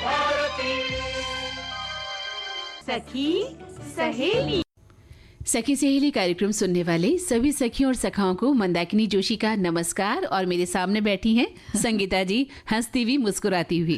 भारती। सखी सहेली। सखी सहेली कार्यक्रम सुनने वाले सभी सखियों और सखाओं को मंदाकिनी जोशी का नमस्कार। और मेरे सामने बैठी हैं संगीता जी, हंसती हुई मुस्कुराती हुई।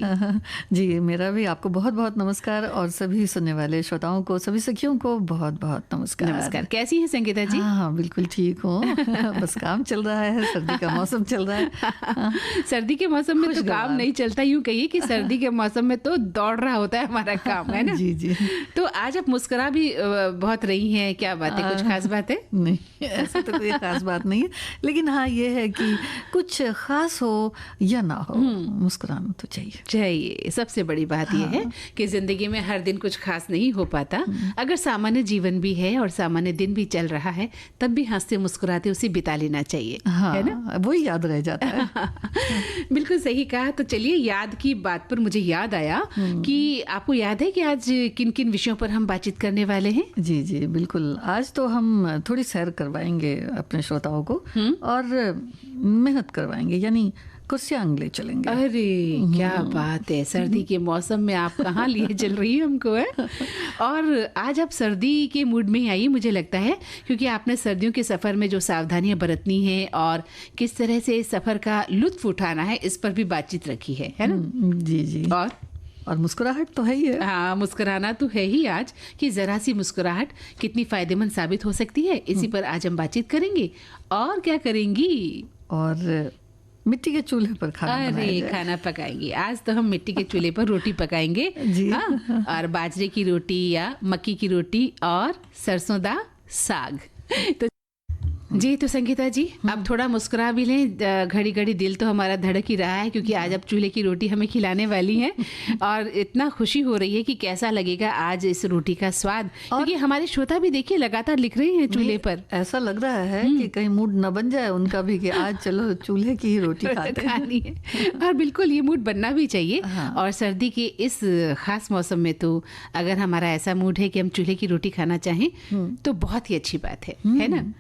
जी, मेरा भी आपको बहुत बहुत नमस्कार और सभी सुनने वाले श्रोताओं को, सभी सखियों को बहुत बहुत नमस्कार। नमस्कार। कैसी हैं संगीता जी? हाँ, बिल्कुल ठीक हूँ। बस काम चल रहा है, सर्दी का मौसम चल रहा है। सर्दी के मौसम में तो काम नहीं चलता, यूँ कहिए कि सर्दी के मौसम में तो दौड़ रहा होता है हमारा काम, है ना? जी जी। तो आज आप मुस्कुरा भी बहुत रही हैं, क्या बात है? कुछ खास बात है? नहीं, ऐसा तो कोई खास बात नहीं है, लेकिन हाँ ये है कि कुछ खास हो या ना हो, मुस्कुराना तो चाहिए। सबसे बड़ी बात यह है कि जिंदगी में हर दिन कुछ खास नहीं हो पाता। अगर सामान्य जीवन भी है और सामान्य दिन भी चल रहा है, तब भी हंसते मुस्कुराते उसे बिता लेना चाहिए, है ना? वही याद रह जाता है। बिल्कुल सही कहा। तो चलिए, याद की बात पर मुझे याद आया कि आपको याद है कि आज किन किन विषयों पर हम बातचीत करने वाले हैं? जी जी बिल्कुल। आज तो हम थोड़ी सैर करवाएंगे अपने श्रोताओं को और मेहनत करवाएंगे, यानी कुर्सियाँ अंगले चलेंगे। अरे क्या बात है! सर्दी के मौसम में आप कहाँ लिए चल रही है हमको, है? और आज आप सर्दी के मूड में ही आई, मुझे लगता है, क्योंकि आपने सर्दियों के सफ़र में जो सावधानियां बरतनी है और किस तरह से सफ़र का लुत्फ उठाना है, इस पर भी बातचीत रखी है ना? जी जी। और मुस्कुराहट तो है ही है। हाँ, मुस्कुराना तो है ही आज, कि ज़रा सी मुस्कुराहट कितनी फ़ायदेमंद साबित हो सकती है। इसी पर आज हम बातचीत करेंगे। और क्या करेंगी? और मिट्टी के चूल्हे पर खाना पकाएंगे। आज तो हम मिट्टी के चूल्हे पर रोटी पकाएंगे जी। हाँ, और बाजरे की रोटी या मक्की की रोटी और सरसों दा साग। तो जी, तो संगीता जी, अब थोड़ा मुस्कुरा भी लें। घड़ी घड़ी दिल तो हमारा धड़क ही रहा है, क्योंकि आज आप चूल्हे की रोटी हमें खिलाने वाली हैं और इतना खुशी हो रही है कि कैसा लगेगा आज इस रोटी का स्वाद, क्योंकि हमारे श्रोता भी देखिए लगातार लिख रहे हैं चूल्हे पर। ऐसा लग रहा है कि कहीं मूड न बन जाए उनका भी कि आज चलो चूल्हे की ही रोटी खानी है। और बिल्कुल ये मूड बनना भी चाहिए। और सर्दी के इस खास मौसम में तो अगर हमारा ऐसा मूड है कि हम चूल्हे की रोटी खाना चाहें तो बहुत ही अच्छी बात है ना?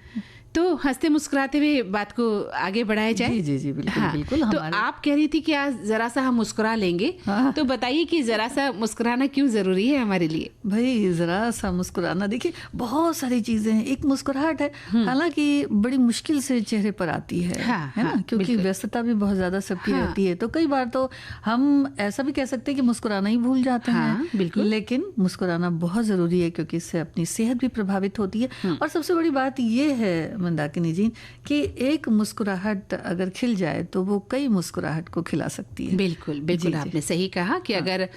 तो हंसते मुस्कुराते हुए बात को आगे बढ़ाया जाए। जी जी जी बिल्कुल। हाँ, बिल्कुल। तो आप कह रही थी कि आज जरा सा हम मुस्कुरा लेंगे। तो बताइए कि जरा सा मुस्कुराना क्यों जरूरी है हमारे लिए? भाई जरा सा मुस्कुराना, देखिए बहुत सारी चीजें हैं। एक मुस्कुराहट है, हालांकि बड़ी मुश्किल से चेहरे पर आती है, है ना? क्योंकि व्यस्तता भी बहुत ज्यादा सबकी रहती है। तो कई बार तो हम ऐसा भी कह सकते हैं कि मुस्कुराना ही भूल जाते हैं। लेकिन मुस्कुराना बहुत जरूरी है, क्योंकि इससे अपनी सेहत भी प्रभावित होती है। और सबसे बड़ी बात ये है मंदाकिनी जी कि एक मुस्कुराहट अगर खिल जाए तो वो कई मुस्कुराहट को खिला सकती है। बिल्कुल बिल्कुल, आपने सही कहा कि अगर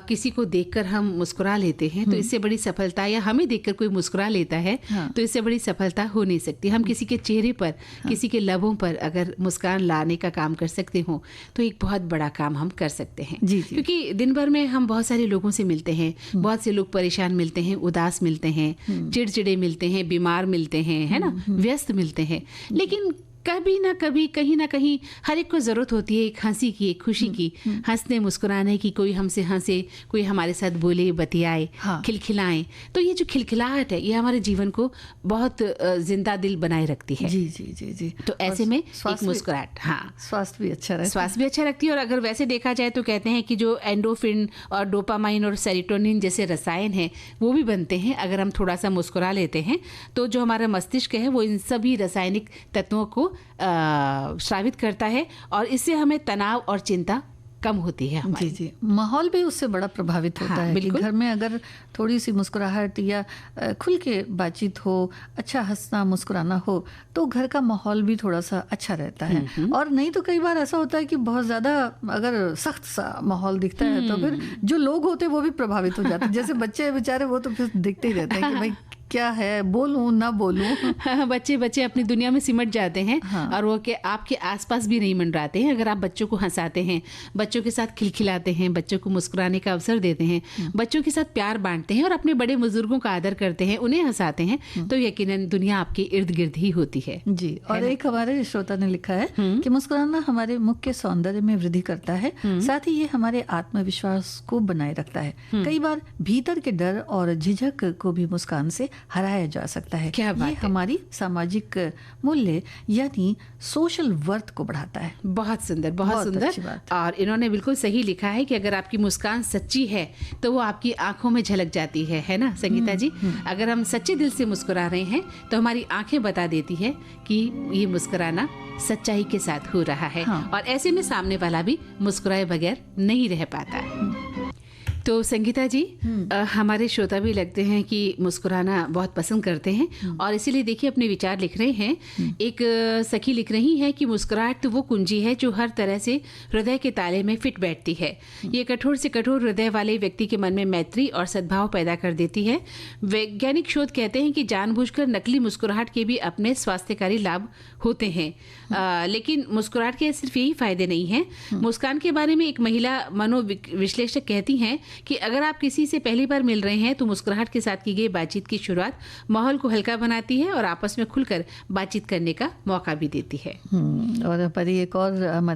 किसी को देखकर हम मुस्कुरा लेते हैं तो इससे बड़ी सफलता, या हमें देखकर कोई मुस्कुरा लेता है तो इससे बड़ी सफलता हो नहीं सकती। हम किसी के चेहरे पर, किसी के लबों पर अगर मुस्कान लाने का काम कर सकते हो तो एक बहुत बड़ा काम हम कर सकते हैं। क्योंकि दिन भर में हम बहुत सारे लोगों से मिलते हैं, बहुत से लोग परेशान मिलते हैं, उदास मिलते हैं, चिड़चिड़े मिलते हैं, बीमार मिलते हैं, है ना, व्यस्त मिलते हैं। लेकिन कभी ना कभी, कहीं ना कहीं हर एक को ज़रूरत होती है एक हंसी की, एक खुशी की, हंसने मुस्कुराने की। कोई हमसे हंसे, कोई हमारे साथ बोले, बतियाए, खिलखिलाएं। तो ये जो खिलखिलाहट है ये हमारे जीवन को बहुत जिंदा दिल बनाए रखती है। जी जी जी जी। तो ऐसे में एक मुस्कुराहट, हाँ, स्वास्थ्य भी अच्छा रहता है। स्वास्थ्य भी अच्छा रखती है। और अगर वैसे देखा जाए तो कहते हैं कि जो एंडोफिन और डोपामाइन और सेरोटोनिन जैसे रसायन हैं वो भी बनते हैं अगर हम थोड़ा सा मुस्कुरा लेते हैं। तो जो हमारा मस्तिष्क है वो इन सभी रासायनिक तत्वों को स्रावित करता है और इससे हमें तनाव और चिंता कम होती है हमारी। जी जी। माहौल भी उससे बड़ा प्रभावित होता है कि घर में अगर थोड़ी सी मुस्कुराहट या खुल के बातचीत हो, अच्छा हंसना मुस्कुराना हो, तो घर का माहौल भी थोड़ा सा अच्छा रहता है। और नहीं तो कई बार ऐसा होता है कि बहुत ज़्यादा अगर सख्त सा माहौल दिखता है तो फिर जो लोग होते हैं वो भी प्रभावित हो जाते हैं। जैसे बच्चे बेचारे वो तो फिर दिखते ही रहते हैं कि भाई क्या है, बोलूं ना बोलूं। बच्चे अपनी दुनिया में सिमट जाते हैं। और वो के आपके आसपास भी नहीं मंडराते हैं। अगर आप बच्चों को हंसाते हैं, बच्चों के साथ खिलखिलाते हैं, बच्चों को मुस्कुराने का अवसर देते हैं, बच्चों के साथ प्यार बांटते हैं और अपने बड़े बुजुर्गों का आदर करते हैं, उन्हें हंसाते हैं, तो यकीनन दुनिया आपके इर्द गिर्द ही होती है। जी। और एक हमारे श्रोता ने लिखा है कि मुस्कुराना हमारे मुख के सौंदर्य में वृद्धि करता है, साथ ही ये हमारे आत्मविश्वास को बनाए रखता है। कई बार भीतर के डर और झिझक को भी मुस्कान से हराया जा सकता है। क्या बात ये है। हमारी सामाजिक मूल्य यानी सोशल वर्थ को बढ़ाता है। बहुत सुंदर, बहुत सुंदर। अच्छी बात। और इन्होंने बिल्कुल सही लिखा है कि अगर आपकी मुस्कान सच्ची है तो वो आपकी आंखों में झलक जाती है ना संगीता जी? अगर हम सच्चे दिल से मुस्कुरा रहे हैं तो हमारी आंखें बता देती है कि ये मुस्कुराना सच्चाई के साथ हो रहा है। हाँ। और ऐसे में सामने वाला भी मुस्कुराए बगैर नहीं रह पाता। तो संगीता जी, हमारे श्रोता भी लगते हैं कि मुस्कुराना बहुत पसंद करते हैं और इसीलिए देखिए अपने विचार लिख रहे हैं। एक सखी लिख रही है कि मुस्कुराहट तो वो कुंजी है जो हर तरह से हृदय के ताले में फिट बैठती है। ये कठोर से कठोर हृदय वाले व्यक्ति के मन में मैत्री और सद्भाव पैदा कर देती है। वैज्ञानिक शोध कहते हैं कि जानबूझकर नकली मुस्कुराहट के भी अपने स्वास्थ्यकारी लाभ होते हैं। लेकिन मुस्कुराहट के सिर्फ यही फायदे नहीं हैं। मुस्कान के बारे में एक महिला मनोविश्लेषक कहती हैं कि अगर आप किसी से पहली बार मिल रहे हैं तो मुस्कुराहट के साथ की गई बातचीत की शुरुआत माहौल को हल्का बनाती है और आपस में खुलकर बातचीत करने का मौका भी देती है। और हमारे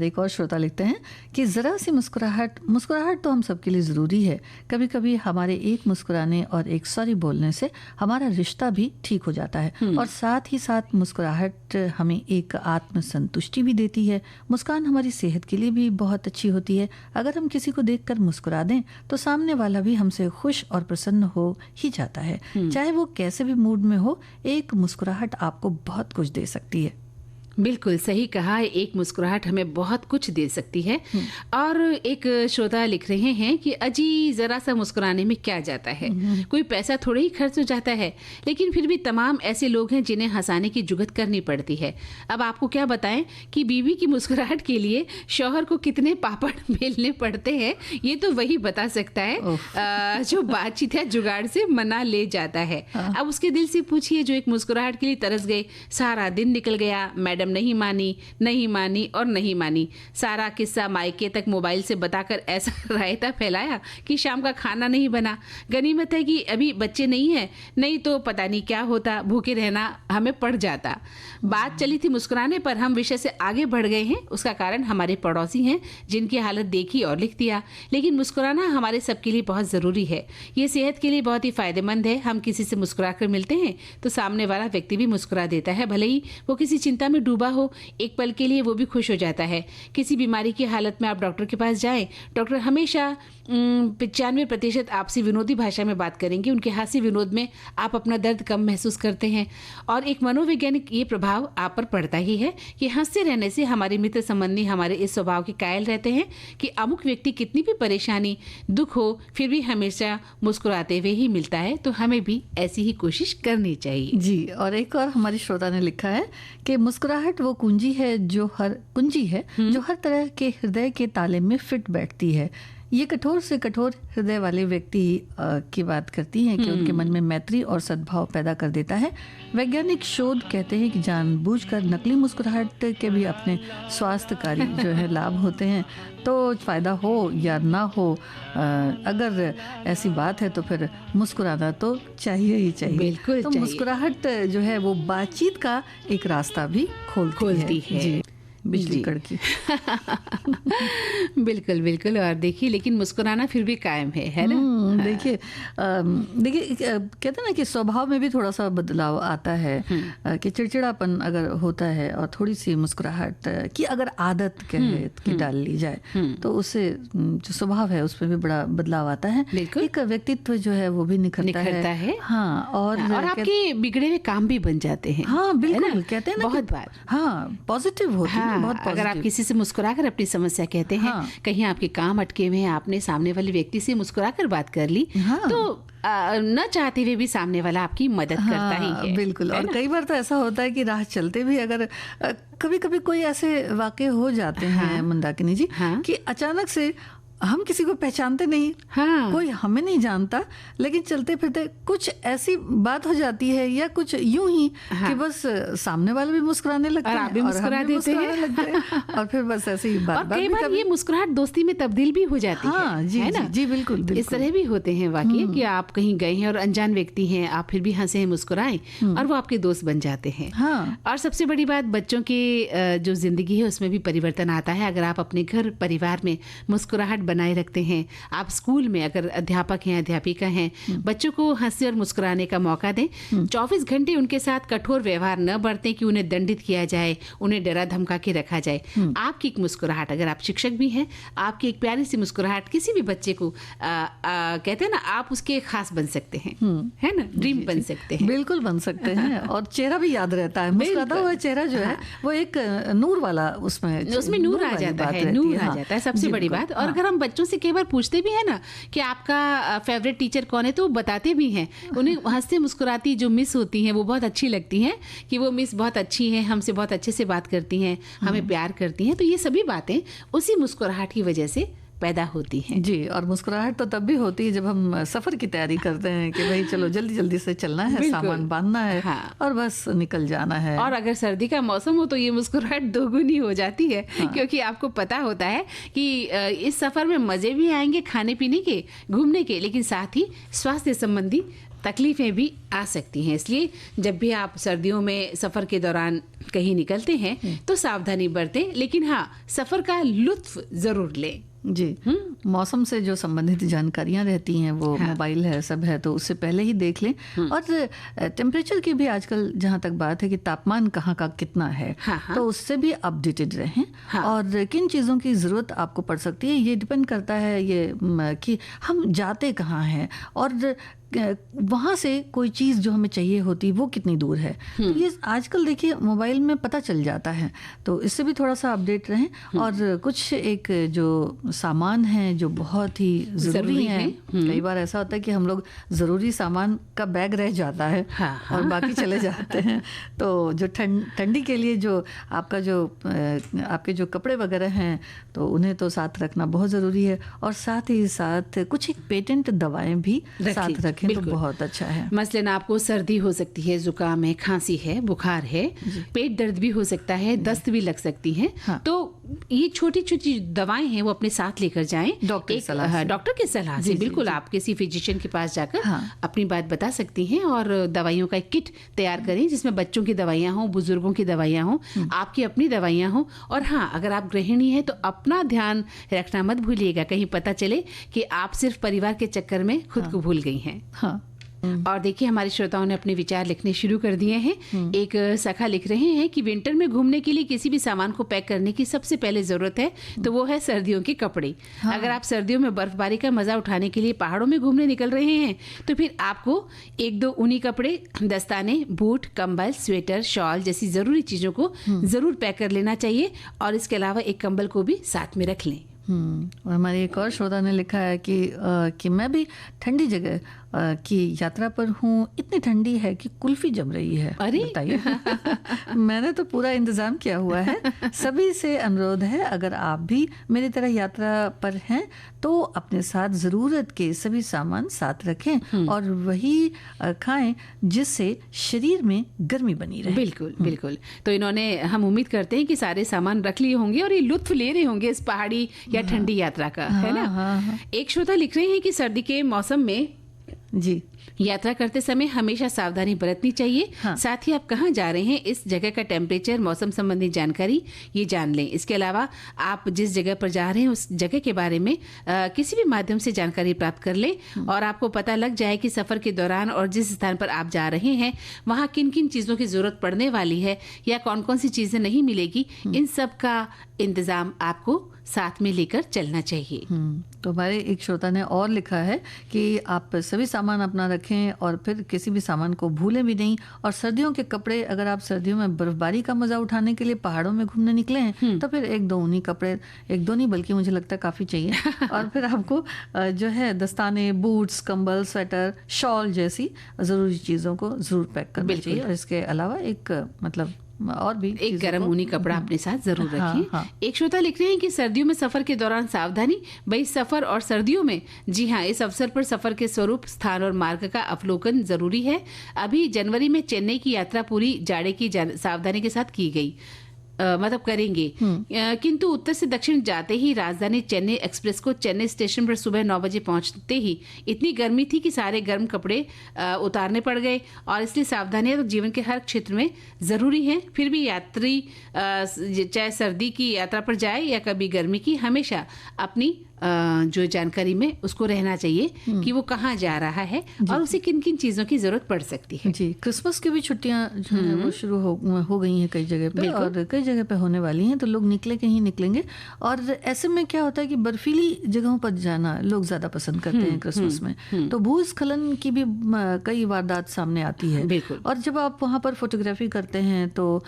एक और श्रोता लिखते हैं कि ज़रा सी मुस्कुराहट तो हम सबके लिए ज़रूरी है। कभी कभी हमारे एक मुस्कुराने और एक सॉरी बोलने से हमारा रिश्ता भी ठीक हो जाता है और साथ ही साथ मुस्कुराहट हमें एक आत्मसंतुष्टि भी देती है। मुस्कान हमारी सेहत के लिए भी बहुत अच्छी होती है। अगर हम किसी को देखकर मुस्कुरा दें तो सामने वाला भी हमसे खुश और प्रसन्न हो ही जाता है। चाहे वो कैसे भी मूड में हो, एक मुस्कुराहट आपको बहुत कुछ दे सकती है। बिल्कुल सही कहा, एक मुस्कुराहट हमें बहुत कुछ दे सकती है। और एक श्रोता लिख रहे हैं कि अजी जरा सा मुस्कुराने में क्या जाता है, कोई पैसा थोड़ा ही खर्च हो जाता है, लेकिन फिर भी तमाम ऐसे लोग हैं जिन्हें हंसाने की जुगत करनी पड़ती है। अब आपको क्या बताएं कि बीवी की मुस्कुराहट के लिए शौहर को कितने पापड़ बेलने पड़ते हैं, ये तो वही बता सकता है जो बातचीत है जुगाड़ से मना ले जाता है। अब उसके दिल से पूछिए जो एक मुस्कुराहट के लिए तरस गए, सारा दिन निकल गया, मैडम नहीं मानी और नहीं मानी, सारा किस्सा मायके तक मोबाइल से बताकर ऐसा रायता फैलाया कि शाम का खाना नहीं बना। गनीमत है कि अभी बच्चे नहीं है, नहीं तो पता नहीं क्या होता, भूखे रहना हमें पड़ जाता। बात चली थी मुस्कुराने पर, हम विषय से आगे बढ़ गए हैं। उसका कारण हमारे पड़ोसी हैं जिनकी हालत देखी और लिख दिया। लेकिन मुस्कुराना हमारे सबके लिए बहुत ज़रूरी है। ये सेहत के लिए बहुत ही फायदेमंद है। हम किसी से मुस्कुरा कर मिलते हैं तो सामने वाला व्यक्ति भी मुस्कुरा देता है, भले ही वो किसी चिंता में डूबा हो, एक पल के लिए वो भी खुश हो जाता है। किसी बीमारी की हालत में आप डॉक्टर के पास जाएं, डॉक्टर हमेशा 95% आपसे विनोदी भाषा में बात करेंगे। उनके हास्य विनोद में आप अपना दर्द कम महसूस करते हैं और एक मनोवैज्ञानिक ये प्रभाव आप पर पड़ता ही है कि हंसते रहने से हमारे मित्र संबंधी हमारे इस स्वभाव के कायल रहते हैं कि अमुक व्यक्ति कितनी भी परेशानी दुख हो फिर भी हमेशा मुस्कुराते हुए ही मिलता है। तो हमें भी ऐसी ही कोशिश करनी चाहिए जी। और एक और हमारी श्रोता ने लिखा है कि मुस्कुराहट वो कुंजी है जो हर तरह के हृदय के ताले में फिट बैठती है। ये कठोर से कठोर हृदय वाले व्यक्ति की बात करती हैं कि उनके मन में मैत्री और सद्भाव पैदा कर देता है। वैज्ञानिक शोध कहते हैं कि जानबूझकर नकली मुस्कुराहट के भी अपने स्वास्थ्यकारी जो है लाभ होते हैं। तो फायदा हो या ना हो, अगर ऐसी बात है तो फिर मुस्कुराना तो चाहिए ही चाहिए। बिल्कुल तो चाहिए। मुस्कुराहट जो है वो बातचीत का एक रास्ता भी खोलती है। जी, बिजली कड़की। बिल्कुल। और देखिए लेकिन मुस्कुराना फिर भी कायम है ना। देखिए कहते हैं ना कि स्वभाव में भी थोड़ा सा बदलाव आता है कि चिड़चिड़ापन अगर होता है और थोड़ी सी मुस्कुराहट की अगर आदत की डाल ली जाए तो उससे जो स्वभाव है उसमें भी बड़ा बदलाव आता है। एक व्यक्तित्व जो है वो भी निखरता है। हाँ, और आपके बिगड़े हुए काम भी बन जाते हैं। हाँ बिल्कुल, कहते हैं ना बहुत बार। हाँ, पॉजिटिव होती है। अगर आप किसी से मुस्कुराकर अपनी समस्या कहते हैं, कहीं आपके काम अटके हुए हैं, आपने सामने वाले व्यक्ति से मुस्कुराकर बात कर ली, तो न चाहते हुए भी सामने वाला आपकी मदद करता ही है। बिल्कुल। और कई बार तो ऐसा होता है कि राह चलते भी अगर कभी कभी कोई ऐसे वाकये हो जाते हैं मंदाकिनी जी कि अचानक से हम किसी को पहचानते नहीं, कोई हमें नहीं जानता, लेकिन चलते फिरते कुछ ऐसी बात हो जाती है या कुछ यूं ही कि बस सामने वाले भी मुस्कुराने लगते हैं और आप भी मुस्कुरा देते हैं और फिर बस ऐसे ही बात। कई बार ये मुस्कुराहट दोस्ती में तब्दील भी हो जाती है। जी, है ना? जी बिल्कुल। इस तरह भी होते हैं वाकई कि आप कहीं गए हैं और अनजान व्यक्ति हैं, आप फिर भी हंसे मुस्कुराए और वो आपके दोस्त बन जाते हैं। और सबसे बड़ी बात, बच्चों की जो जिंदगी है उसमें भी परिवर्तन आता है अगर आप अपने घर परिवार में मुस्कुराहट बनाए रखते हैं। आप स्कूल में अगर अध्यापक हैं, अध्यापिका हैं, बच्चों को हंसने और मुस्कुराने का मौका दें। 24 घंटे उनके साथ कठोर व्यवहार न बरतें कि उन्हें दंडित किया जाए, उन्हें डरा धमका के रखा जाए। आपकी एक मुस्कुराहट, अगर आप शिक्षक भी हैं, आपकी एक प्यारी सी मुस्कुराहट किसी भी बच्चे को कहते हैं ना, आप उसके खास बन सकते हैं, है ना, ड्रीम बन सकते हैं। बिल्कुल बन सकते हैं। और चेहरा भी याद रहता है, मुस्कुराता हुआ चेहरा जो है वो एक नूर वाला, उसमें नूर आ जाता है, नूर आ जाता है, सबसे बड़ी बात। और अगर हम बच्चों से कई बार पूछते भी है ना कि आपका फेवरेट टीचर कौन है, तो वो बताते भी हैं। उन्हें हंसते मुस्कुराती जो मिस होती हैं वो बहुत अच्छी लगती हैं कि वो मिस बहुत अच्छी हैं, हमसे बहुत अच्छे से बात करती हैं, हमें प्यार करती हैं। तो ये सभी बातें उसी मुस्कुराहट की वजह से पैदा होती हैं। जी, और मुस्कुराहट तो तब भी होती है जब हम सफर की तैयारी करते हैं कि भाई चलो जल्दी जल्दी से चलना है, सामान बांधना है, हाँ। और बस निकल जाना है। और अगर सर्दी का मौसम हो तो ये मुस्कुराहट दोगुनी हो जाती है, हाँ। क्योंकि आपको पता होता है कि इस सफर में मजे भी आएंगे, खाने पीने के, घूमने के, लेकिन साथ ही स्वास्थ्य संबंधी तकलीफें भी आ सकती हैं। इसलिए जब भी आप सर्दियों में सफ़र के दौरान कहीं निकलते हैं तो सावधानी बरतें, लेकिन हाँ, सफ़र का लुत्फ ज़रूर लें। जी, मौसम से जो संबंधित जानकारियां रहती हैं वो मोबाइल है, सब है, तो उससे पहले ही देख लें। और टेम्परेचर की भी आजकल जहां तक बात है कि तापमान कहाँ का कितना है, तो उससे भी अपडेटेड रहें। और किन चीज़ों की ज़रूरत आपको पड़ सकती है ये डिपेंड करता है ये कि हम जाते कहाँ हैं और वहाँ से कोई चीज़ जो हमें चाहिए होती वो कितनी दूर है। तो ये आजकल देखिए मोबाइल में पता चल जाता है, तो इससे भी थोड़ा सा अपडेट रहें। और कुछ एक जो सामान है जो बहुत ही ज़रूरी है, कई बार ऐसा होता है कि हम लोग ज़रूरी सामान का बैग रह जाता है, और बाकी चले जाते हैं। तो जो ठंडी के लिए जो आपके जो कपड़े वगैरह हैं तो उन्हें तो साथ रखना बहुत ज़रूरी है। और साथ ही साथ कुछ एक पेटेंट दवाएं भी साथ रखें तो बहुत अच्छा है। मसलन आपको सर्दी हो सकती है, जुकाम है, खांसी है, बुखार है, पेट दर्द भी हो सकता है, दस्त भी लग सकती है। तो ये छोटी छोटी दवाएं हैं वो अपने साथ लेकर जाएं, डॉक्टर की सलाह से। बिल्कुल, आप किसी फिजिशियन के पास जाकर अपनी बात बता सकती हैं और दवाइयों का एक किट तैयार करें जिसमें बच्चों की दवाइयाँ हों, बुजुर्गों की दवाइयाँ हों, आपकी अपनी दवाइयाँ हों। और हाँ, अगर आप गृहिणी हैं तो अपना ध्यान रखना मत भूलिएगा, कहीं पता चले कि आप सिर्फ परिवार के चक्कर में खुद को भूल गई हैं। और देखिए, हमारे श्रोताओं ने अपने विचार लिखने शुरू कर दिए हैं। एक सखा लिख रहे हैं कि विंटर में घूमने के लिए किसी भी सामान को पैक करने की सबसे पहले जरूरत है तो वो है सर्दियों के कपड़े। अगर आप सर्दियों में बर्फबारी का मजा उठाने के लिए पहाड़ों में घूमने निकल रहे हैं तो फिर आपको 1-2 ऊनी कपड़े, दस्ताने, बूट, कंबल, स्वेटर, शॉल जैसी जरूरी चीजों को जरूर पैक कर लेना चाहिए। और इसके अलावा एक कंबल को भी साथ में रख लें। और हमारे एक और श्रोता ने लिखा है कि मैं भी ठंडी जगह की यात्रा पर हूँ, इतनी ठंडी है कि कुल्फी जम रही है। अरे बताइए। मैंने तो पूरा इंतजाम किया हुआ है। सभी से अनुरोध है, अगर आप भी मेरी तरह यात्रा पर हैं तो अपने साथ ज़रूरत के सभी सामान साथ रखें और वही खाएं जिससे शरीर में गर्मी बनी रहे। बिल्कुल बिल्कुल। तो इन्होंने, हम उम्मीद करते हैं कि सारे सामान रख लिए होंगे और ये लुत्फ ले रहे होंगे इस पहाड़ी या ठंडी यात्रा का, है ना। एक श्रोता लिख रहे हैं कि सर्दी के मौसम में जी यात्रा करते समय हमेशा सावधानी बरतनी चाहिए। साथ ही आप कहाँ जा रहे हैं, इस जगह का टेम्परेचर, मौसम संबंधी जानकारी ये जान लें। इसके अलावा आप जिस जगह पर जा रहे हैं उस जगह के बारे में किसी भी माध्यम से जानकारी प्राप्त कर लें और आपको पता लग जाए कि सफ़र के दौरान और जिस स्थान पर आप जा रहे हैं वहाँ किन किन चीज़ों की ज़रूरत पड़ने वाली है या कौन कौन सी चीज़ें नहीं मिलेगी। इन सब का इंतज़ाम आपको साथ में लेकर चलना चाहिए। तो हमारे एक श्रोता ने और लिखा है कि आप सभी सामान अपना रखें और फिर किसी भी सामान को भूलें भी नहीं। और सर्दियों के कपड़े, अगर आप सर्दियों में बर्फबारी का मजा उठाने के लिए पहाड़ों में घूमने निकले हैं तो फिर 1-2 ऊनी कपड़े, 1-2 नहीं बल्कि मुझे लगता है काफ़ी चाहिए। और फिर आपको जो है दस्ताने, बूट्स, कंबल, स्वेटर, शॉल जैसी ज़रूरी चीज़ों को ज़रूर पैक करना चाहिए। और इसके अलावा एक मतलब और भी एक गर्म ऊनी कपड़ा अपने साथ जरूर रखें। एक श्रोता लिख रहे हैं कि सर्दियों में सफर के दौरान सावधानी। भाई, सफर और सर्दियों में, जी हाँ, इस अवसर पर सफर के स्वरूप, स्थान और मार्ग का अवलोकन जरूरी है। अभी जनवरी में चेन्नई की यात्रा पूरी जाड़े की सावधानी के साथ की गई, मतलब करेंगे। किंतु उत्तर से दक्षिण जाते ही राजधानी चेन्नई एक्सप्रेस को चेन्नई स्टेशन पर सुबह 9 बजे पहुंचते ही इतनी गर्मी थी कि सारे गर्म कपड़े उतारने पड़ गए। और इसलिए सावधानियां तो जीवन के हर क्षेत्र में ज़रूरी हैं। फिर भी यात्री चाहे सर्दी की यात्रा पर जाए या कभी गर्मी की, हमेशा अपनी जो जानकारी में उसको रहना चाहिए कि वो कहाँ जा रहा है और उसे किन किन चीज़ों की ज़रूरत पड़ सकती है। जी, क्रिसमस की भी छुट्टियाँ जो है वो शुरू हो गई हैं कई जगह पे, और कई जगह पे होने वाली हैं, तो लोग निकले कहीं निकलेंगे। और ऐसे में क्या होता है कि बर्फीली जगहों पर जाना लोग ज़्यादा पसंद करते हैं क्रिसमस में, तो भूस्खलन की भी कई वारदात सामने आती है। और जब आप वहाँ पर फोटोग्राफी करते हैं तो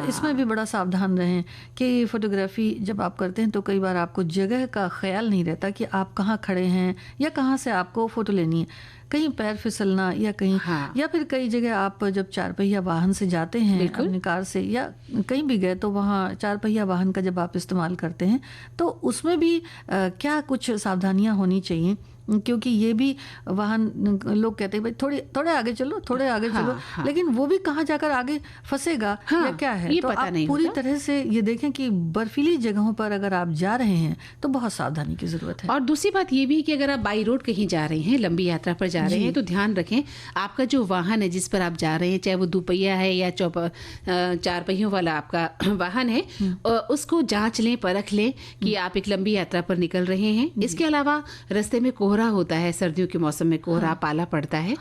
इसमें भी बड़ा सावधान रहें कि फोटोग्राफी जब आप करते हैं तो कई बार आपको जगह का ख्याल नहीं रहता कि आप कहाँ खड़े हैं या कहाँ से आपको फ़ोटो लेनी है, कहीं पैर फिसलना या कहीं या फिर कई जगह आप जब 4 पहिया वाहन से जाते हैं अपनी कार से या कहीं भी गए तो वहाँ 4 पहिया वाहन का जब आप इस्तेमाल करते हैं तो उसमें भी क्या कुछ सावधानियाँ होनी चाहिए, क्योंकि ये भी वाहन लोग कहते हैं भाई थोड़े आगे चलो, थोड़े आगे चलो, लेकिन वो भी कहाँ जाकर आगे फंसेगा या क्या है, ये तो पता आप नहीं पूरी तरह से ये देखें कि बर्फीली जगहों पर अगर आप जा रहे हैं तो बहुत सावधानी की जरूरत है। और दूसरी बात ये भी है कि अगर आप बाई रोड कहीं जा रहे हैं, लंबी यात्रा पर जा रहे हैं, तो ध्यान रखें आपका जो वाहन है जिस पर आप जा रहे हैं, चाहे वो 2 पहिया है या 4 पहियों वाला आपका वाहन है, उसको जांच लें, परख लें कि आप एक लंबी यात्रा पर निकल रहे हैं। इसके अलावा रास्ते में कोहरा होता है, सर्दियों के मौसम में कोहरा पाला पड़ता है,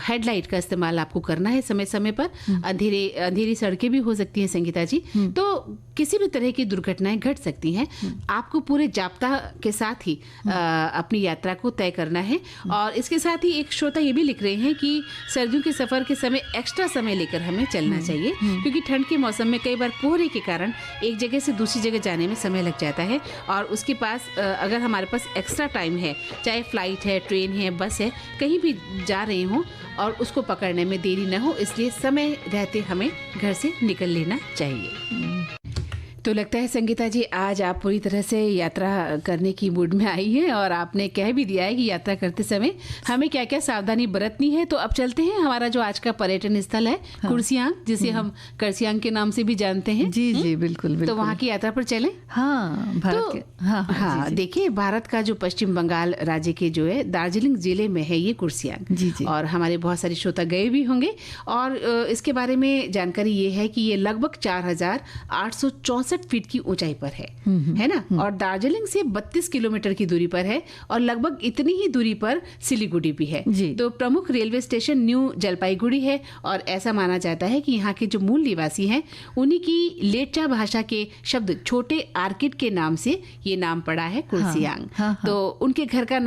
हेडलाइट का इस्तेमाल आपको करना है समय समय पर। अंधेरी सड़कें भी हो सकती हैं संगीता जी, तो किसी भी तरह की दुर्घटनाएं घट सकती हैं। आपको पूरे जाप्ता के साथ ही अपनी यात्रा को तय करना है। और इसके साथ ही एक श्रोता ये भी लिख रहे हैं कि सर्दियों के सफर के समय एक्स्ट्रा समय लेकर हमें चलना चाहिए, क्योंकि ठंड के मौसम में कई बार कोहरे के कारण एक जगह से दूसरी जगह जाने में समय लग जाता है, और उसके पास अगर हमारे पास एक्स्ट्रा टाइम है, चाहे फ्लाइट है, ट्रेन है, बस है, कहीं भी जा रहे हों और उसको पकड़ने में देरी न हो, इसलिए समय रहते हमें घर से निकल लेना चाहिए। तो लगता है संगीता जी आज आप पूरी तरह से यात्रा करने की मूड में आई हैं और आपने कह भी दिया है कि यात्रा करते समय हमें क्या क्या सावधानी बरतनी है। तो अब चलते हैं हमारा जो आज का पर्यटन स्थल है कुर्सियांग, जिसे हम करसियांग के नाम से भी जानते हैं। जी जी बिल्कुल बिल्कुल। तो वहाँ की यात्रा पर चलें। देखिए भारत का जो पश्चिम बंगाल राज्य के जो है दार्जिलिंग जिले में है ये कुर्सियांग, और हमारे बहुत सारे श्रोता गए भी होंगे। और इसके बारे में जानकारी ये है कि ये लगभग 4864 फीट की ऊंचाई पर है ना, और दार्जिलिंग से 32 किलोमीटर की दूरी पर है, और लगभग इतनी ही दूरी पर सिलीगुड़ी भी है। तो प्रमुख रेलवे स्टेशन न्यू जलपाईगुड़ी है, और ऐसा माना जाता है कि यहाँ के जो मूल निवासी हैं उन्हीं की लेप्चा भाषा के शब्द छोटे आर्किड के नाम से ये नाम पड़ा है कुर्सियांग। तो उनके घर का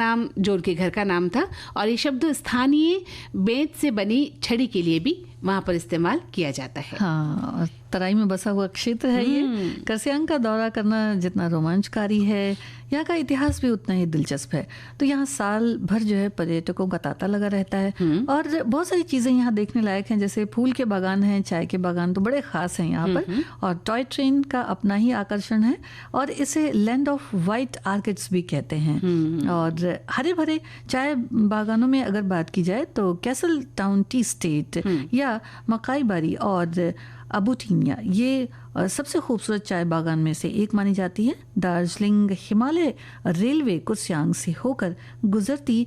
नाम था, और ये शब्द स्थानीय बेंत से बनी छड़ी के लिए भी वहाँ पर इस्तेमाल किया जाता है। और तराई में बसा हुआ क्षेत्र है ये। करसियांग का दौरा करना जितना रोमांचकारी है, यहाँ का इतिहास भी उतना ही दिलचस्प है। तो यहाँ साल भर जो है पर्यटकों का तांता लगा रहता है, और बहुत सारी चीज़ें यहाँ देखने लायक हैं, जैसे फूल के बागान हैं, चाय के बागान तो बड़े खास हैं यहाँ पर, और टॉय ट्रेन का अपना ही आकर्षण है, और इसे लैंड ऑफ वाइट आर्किड्स भी कहते हैं। और हरे भरे चाय बागानों में अगर बात की जाए तो कैसल टाउन टी स्टेट या मकाई बारी और अबूटीनिया ये सबसे खूबसूरत चाय बागान में से एक मानी जाती है। दार्जिलिंग हिमालय रेलवे कुर्सियांग से होकर गुजरती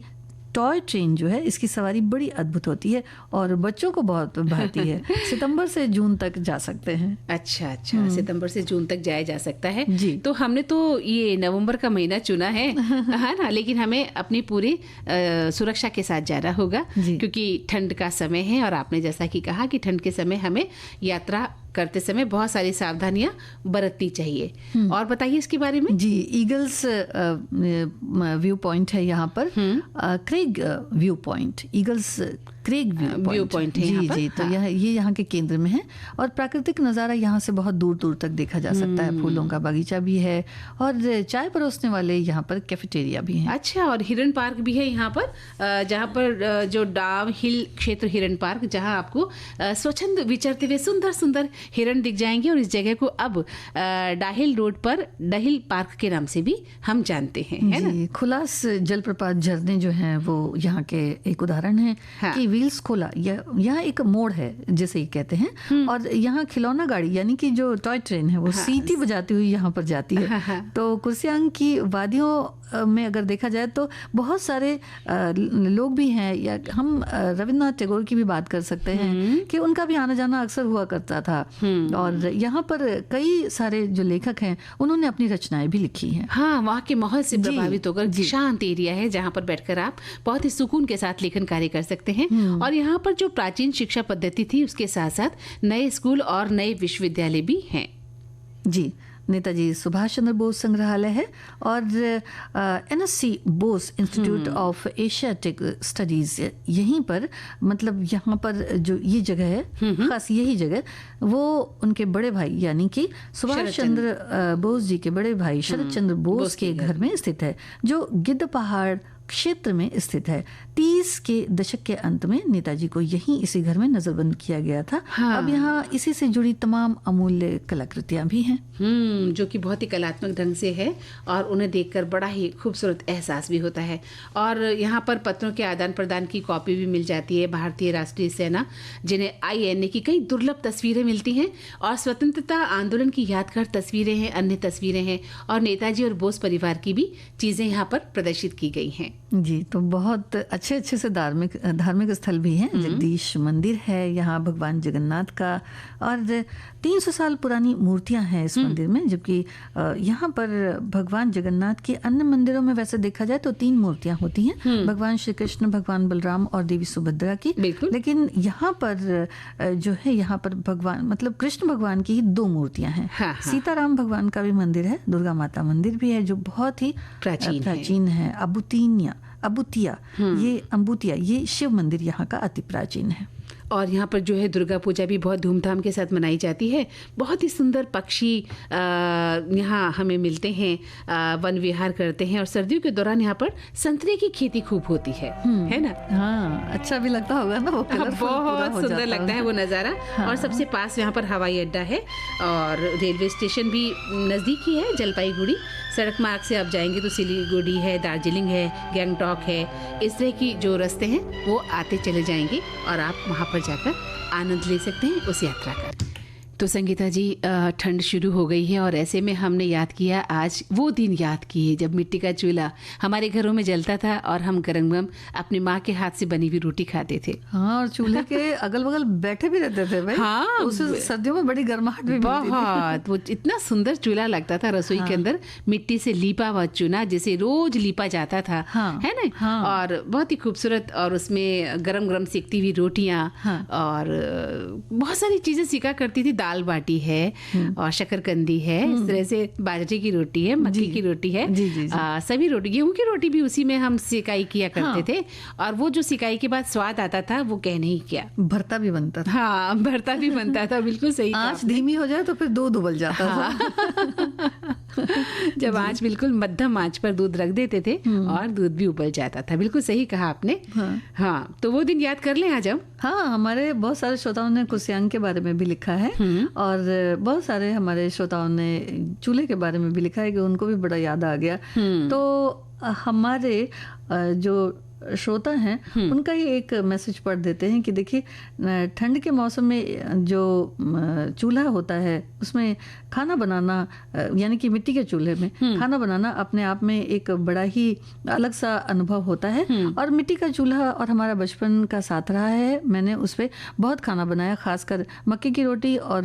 टॉय ट्रेन जो है, इसकी सवारी बड़ी अद्भुत होती है और बच्चों को बहुत भाती है। सितंबर से जून तक जा सकते हैं। अच्छा, सितंबर से जून तक जाया जा सकता है जी। तो हमने तो ये नवंबर का महीना चुना है ना, लेकिन हमें अपनी पूरी सुरक्षा के साथ जाना होगा, क्योंकि ठंड का समय है, और आपने जैसा कि कहा कि ठंड के समय हमें यात्रा करते समय बहुत सारी सावधानियां बरतनी चाहिए। और बताइए इसके बारे में। जी, ईगल्स व्यू पॉइंट है यहाँ पर, Craig view point, eagles Craig view point है यहाँ पर। जी, तो ये यहाँ के केंद्र में है, और प्राकृतिक नज़ारा यहाँ से बहुत दूर दूर तक देखा जा सकता है। फूलों का बगीचा भी है, और चाय परोसने वाले यहाँ पर कैफेटेरिया भी है। अच्छा, और हिरन पार्क भी है यहाँ पर, जहाँ पर जो डाव हिल क्षेत्र हिरन पार्क, जहाँ आपको स्वच्छंद विचरते हुए सुंदर सुंदर हिरन दिख जाएंगे, और इस जगह को अब डाहिल रोड पर डहिल पार्क के नाम से भी हम जानते हैं, है ना। खुलास जलप्रपात झरने जो हैं वो यहाँ के एक उदाहरण है कि व्हील्स खोला, यहाँ एक मोड़ है जिसे ये कहते हैं, और यहाँ खिलौना गाड़ी यानी कि जो टॉय ट्रेन है वो सीटी बजाती हुई यहाँ पर जाती है। तो कुर्सियांग की वादियों में अगर देखा जाए तो बहुत सारे लोग भी हैं, या हम रविन्द्रनाथ टैगोर की भी बात कर सकते हैं कि उनका भी आना जाना अक्सर हुआ करता था। और यहाँ पर कई सारे जो लेखक हैं उन्होंने अपनी रचनाएं भी लिखी हैं। हाँ, वहाँ के माहौल से प्रभावित होकर शांत एरिया है जहाँ पर बैठकर आप बहुत ही सुकून के साथ लेखन कार्य कर सकते हैं। और यहाँ पर जो प्राचीन शिक्षा पद्धति थी उसके साथ साथ नए स्कूल और नए विश्वविद्यालय भी हैं। जी, नेताजी सुभाष चंद्र बोस संग्रहालय है और NSC Bose institute of Asiatic studies यहीं पर, मतलब यहाँ पर जो ये जगह है, खास यही जगह, वो उनके बड़े भाई यानी कि सुभाष चंद्र बोस जी के बड़े भाई शरद चंद्र बोस के घर में स्थित है, जो गिद्ध पहाड़ क्षेत्र में स्थित है। 30 के दशक के अंत में नेताजी को यहीं इसी घर में नजरबंद किया गया था। हाँ। अब यहाँ इसी से जुड़ी तमाम अमूल्य कलाकृतियां भी हैं, जो कि बहुत ही कलात्मक ढंग से है और उन्हें देखकर बड़ा ही खूबसूरत एहसास भी होता है। और यहाँ पर पत्रों के आदान प्रदान की कॉपी भी मिल जाती है। भारतीय राष्ट्रीय सेना जिन्हें INA की कई दुर्लभ तस्वीरें मिलती हैं और स्वतंत्रता आंदोलन की यादगार तस्वीरें हैं, अन्य तस्वीरें हैं और नेताजी और बोस परिवार की भी चीजें यहाँ पर प्रदर्शित की गई हैं। जी, तो बहुत अच्छे से धार्मिक स्थल भी हैं। जगदीश मंदिर है यहाँ भगवान जगन्नाथ का, और 300 साल पुरानी मूर्तियां हैं इस मंदिर में, जबकि यहाँ पर भगवान जगन्नाथ के अन्य मंदिरों में वैसे देखा जाए तो 3 मूर्तियां होती हैं, भगवान श्री कृष्ण, भगवान बलराम और देवी सुभद्रा की। लेकिन यहाँ पर जो है, यहाँ पर भगवान मतलब कृष्ण भगवान की ही 2 मूर्तियां हैं। हाँ। सीताराम भगवान का भी मंदिर है, दुर्गा माता मंदिर भी है जो बहुत ही प्राचीन है। अम्बुतिया ये शिव मंदिर यहाँ का अति प्राचीन है। और यहाँ पर जो है दुर्गा पूजा भी बहुत धूमधाम के साथ मनाई जाती है। बहुत ही सुंदर पक्षी यहाँ हमें मिलते हैं, वन विहार करते हैं, और सर्दियों के दौरान यहाँ पर संतरे की खेती खूब होती है ना। हाँ, अच्छा भी लगता होगा ना, वो बहुत सुंदर लगता है वो नज़ारा। हाँ। और सबसे पास यहाँ पर हवाई अड्डा है और रेलवे स्टेशन भी नज़दीक ही है, जलपाईगुड़ी। सड़क मार्ग से आप जाएंगे तो सिलीगुड़ी है, दार्जिलिंग है, गैंगटॉक है, इस तरह की जो रास्ते हैं वो आते चले जाएंगे और आप वहाँ पर जाकर आनंद ले सकते हैं उस यात्रा का। तो संगीता जी, ठंड शुरू हो गई है और ऐसे में हमने याद किया, आज वो दिन याद किए जब मिट्टी का चूल्हा हमारे घरों में जलता था और हम गरम गरम अपनी माँ के हाथ से बनी हुई रोटी खाते थे। हाँ, और चूल्हे के अगल बगल बैठे भी रहते थे भाई। हाँ, उस सर्दियों में बड़ी गर्माहट भी बहुत। वो इतना सुंदर चूल्हा लगता था रसोई के अंदर, मिट्टी से लीपा हुआ चूल्हा जिसे रोज लीपा जाता था, है ना। और बहुत ही खूबसूरत, और उसमें गरम गरम सेकती हुई रोटियाँ और बहुत सारी चीजें सीखा करती थी। दाल बाटी है और शकरकंदी है, इस तरह से बाजरे की रोटी है, मक्की की रोटी है, सभी रोटी, गेहूं की रोटी भी उसी में हम सिकाई किया करते थे। और वो जो सिकाई के बाद स्वाद आता था वो कहने ही क्या। भरता भी बनता था। हाँ, भरता भी बनता था, बिल्कुल सही। आंच धीमी हो जाए तो फिर दूध उबल जाता था। जब आंच बिल्कुल मध्यम आंच पर दूध रख देते थे और दूध भी उबल जाता था। बिल्कुल सही कहा आपने। हाँ, तो वो दिन याद कर लें आज हम। हाँ, हमारे बहुत सारे श्रोताओं ने कुर्सियांग के बारे में भी लिखा है और बहुत सारे हमारे श्रोताओं ने चूल्हे के बारे में भी लिखा है कि उनको भी बड़ा याद आ गया। तो हमारे जो श्रोता हैं उनका ही एक मैसेज पढ़ देते हैं कि देखिए, ठंड के मौसम में जो चूल्हा होता है उसमें खाना बनाना, यानी कि मिट्टी के चूल्हे में खाना बनाना अपने आप में एक बड़ा ही अलग सा अनुभव होता है। और मिट्टी का चूल्हा और हमारा बचपन का साथ रहा है। मैंने उस पर बहुत खाना बनाया, खासकर मक्के की रोटी, और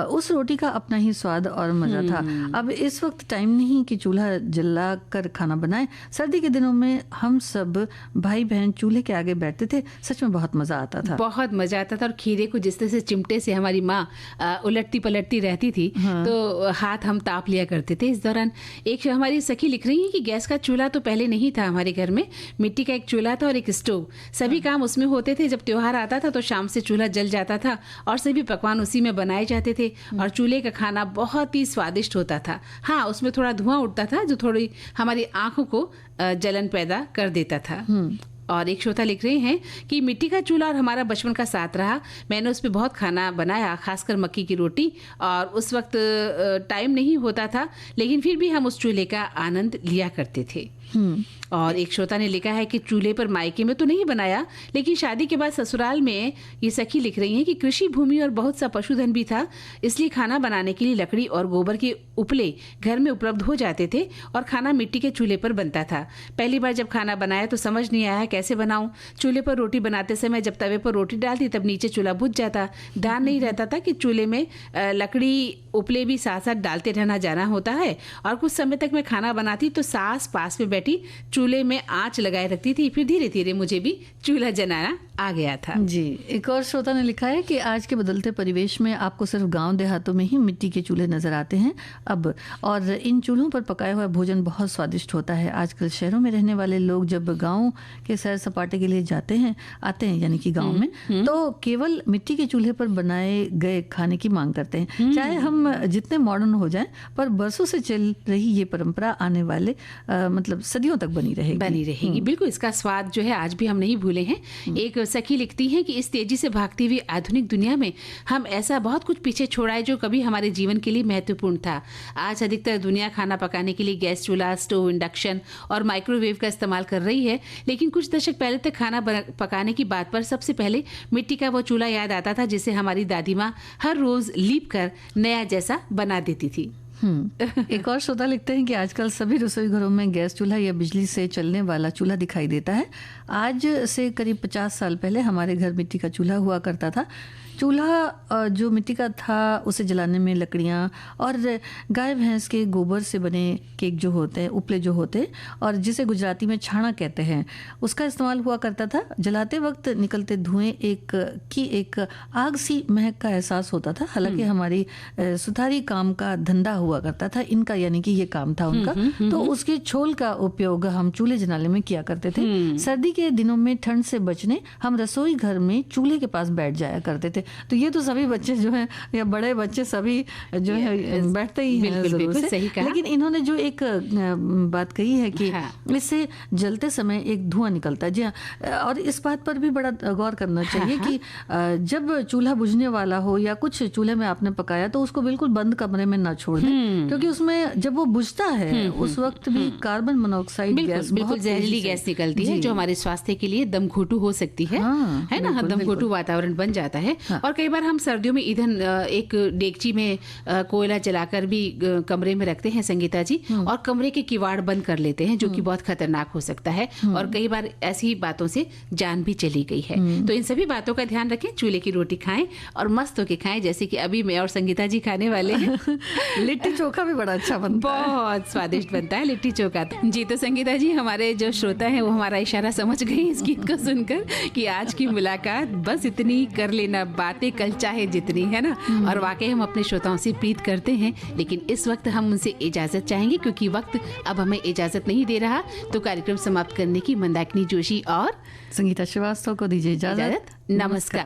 उस रोटी का अपना ही स्वाद और मज़ा था। अब इस वक्त टाइम नहीं कि चूल्हा जला कर खाना बनाए। सर्दी के दिनों में हम सब भाई बहन चूल्हे के आगे बैठते थे, सच में बहुत मजा आता था। बहुत मजा आता था। और खीरे को जिस तरह से चिमटे से हमारी माँ उलटती पलटती रहती थी, तो हाथ हम ताप लिया करते थे। इस दौरान एक हमारी सखी लिख रही है कि गैस का चूल्हा तो पहले नहीं था हमारे घर में, मिट्टी का एक चूल्हा था और एक स्टोव। सभी काम उसमें होते थे। जब त्योहार आता था तो शाम से चूल्हा जल जाता था और सभी पकवान उसी में बनाए जाते थे और चूल्हे का खाना बहुत ही स्वादिष्ट होता था। हाँ, उसमें थोड़ा धुआं उठता था जो थोड़ी हमारी आंखों को जलन पैदा कर देता था। और एक श्रोता लिख रहे हैं कि मिट्टी का चूल्हा और हमारा बचपन का साथ रहा। मैंने उस पर बहुत खाना बनाया, खासकर मक्की की रोटी, और उस वक्त टाइम नहीं होता था लेकिन फिर भी हम उस चूल्हे का आनंद लिया करते थे। और एक श्रोता ने लिखा है कि चूल्हे पर मायके में तो नहीं बनाया, लेकिन शादी के बाद ससुराल में, ये सखी लिख रही हैं कि कृषि भूमि और बहुत सा पशुधन भी था, इसलिए खाना बनाने के लिए लकड़ी और गोबर के उपले घर में उपलब्ध हो जाते थे और खाना मिट्टी के चूल्हे पर बनता था। पहली बार जब खाना बनाया तो समझ नहीं आया कैसे बनाऊं। चूल्हे पर रोटी बनाते समय जब तवे पर रोटी डालती तब नीचे चूल्हा बुझ जाता। ध्यान नहीं रहता था कि चूल्हे में लकड़ी उपले भी साथ साथ डालते रहना जाना होता है। और कुछ समय तक मैं खाना बनाती तो सास पास में बैठी चूल्हे में आंच लगाए रखती थी। फिर धीरे धीरे मुझे भी चूल्हा जलाना आ गया था। जी, एक और श्रोता ने लिखा है कि आज के बदलते परिवेश में आपको सिर्फ गांव देहातों में ही मिट्टी के चूल्हे नजर आते हैं अब, और इन चूल्हों पर पकाया हुआ भोजन बहुत स्वादिष्ट होता है। आजकल शहरों में रहने वाले लोग जब गांव के सैर सपाटे के लिए आते हैं यानी कि गांव में, तो केवल मिट्टी के चूल्हे पर बनाए गए खाने की मांग करते हैं। चाहे हम जितने मॉडर्न हो जाएं, पर बरसों से चल रही ये परंपरा आने वाले मतलब सदियों तक बनी रहेगी। बिल्कुल, इसका स्वाद जो है आज भी हम नहीं भूले हैं। एक सखी लिखती है कि इस तेजी से भागती हुई आधुनिक दुनिया में हम ऐसा बहुत कुछ पीछे छोड़ा है जो कभी हमारे जीवन के लिए महत्वपूर्ण था। आज अधिकतर दुनिया खाना पकाने के लिए गैस चूल्हा, स्टोव, इंडक्शन और माइक्रोवेव का इस्तेमाल कर रही है, लेकिन कुछ दशक पहले तक खाना पकाने की बात पर सबसे पहले मिट्टी का वो चूल्हा याद आता था जिसे हमारी दादी माँ हर रोज लीप कर नया जैसा बना देती थी। एक और श्रोता लिखते हैं कि आजकल सभी रसोई घरों में गैस चूल्हा या बिजली से चलने वाला चूल्हा दिखाई देता है। आज से करीब 50 साल पहले हमारे घर मिट्टी का चूल्हा हुआ करता था। चूल्हा जो मिट्टी का था उसे जलाने में लकड़ियाँ और गाय भैंस के गोबर से बने केक जो होते हैं, उपले जो होते हैं, और जिसे गुजराती में छाना कहते हैं, उसका इस्तेमाल हुआ करता था। जलाते वक्त निकलते धुएं एक आग सी महक का एहसास होता था। हालांकि हमारी सुथारी काम का धंधा हुआ करता था इनका, यानी कि ये काम था उनका, तो उसके छोल का उपयोग हम चूल्हे जलाने में किया करते थे। सर्दी के दिनों में ठंड से बचने हम रसोई घर में चूल्हे के पास बैठ जाया करते थे। तो ये तो सभी बच्चे जो हैं या बड़े बच्चे सभी जो है बैठते ही हैं जरूर से। सही कहा। लेकिन इन्होंने जो एक बात कही है कि इससे जलते समय एक धुआं निकलता है। जी हाँ, और इस बात पर भी बड़ा गौर करना चाहिए कि जब चूल्हा बुझने वाला हो या कुछ चूल्हे में आपने पकाया तो उसको बिल्कुल बंद कमरे में ना छोड़ दें, क्योंकि उसमें जब वो बुझता है उस वक्त भी कार्बन मोनोऑक्साइड गैस, बिल्कुल जहरीली गैस निकलती है जो हमारे स्वास्थ्य के लिए दमघोटू हो सकती है, है ना। दमघोटू वातावरण बन जाता है। और कई बार हम सर्दियों में ईंधन एक डेगची में कोयला जलाकर भी कमरे में रखते हैं संगीता जी, और कमरे के किवाड़ बंद कर लेते हैं, जो कि बहुत खतरनाक हो सकता है। और कई बार ऐसी बातों से जान भी चली गई है। तो इन सभी बातों का ध्यान रखें, चूल्हे की रोटी खाएं और मस्त होके खाएं, जैसे कि अभी मैं और संगीता जी खाने वाले हैं। लिट्टी चोखा भी बड़ा अच्छा बनता है, बहुत स्वादिष्ट बनता है लिट्टी चोखा जी। तो संगीता जी, हमारे जो श्रोता है वो हमारा इशारा समझ गए इस गीत को सुनकर कि आज की मुलाकात बस इतनी, कर लेना बातें कल चाहे जितनी, है ना। और वाकई हम अपने श्रोताओं से प्रीत करते हैं, लेकिन इस वक्त हम उनसे इजाजत चाहेंगे क्योंकि वक्त अब हमें इजाजत नहीं दे रहा। तो कार्यक्रम समाप्त करने की मंदाकिनी जोशी और संगीता श्रीवास्तव को दीजिए इजाजत। नमस्कार।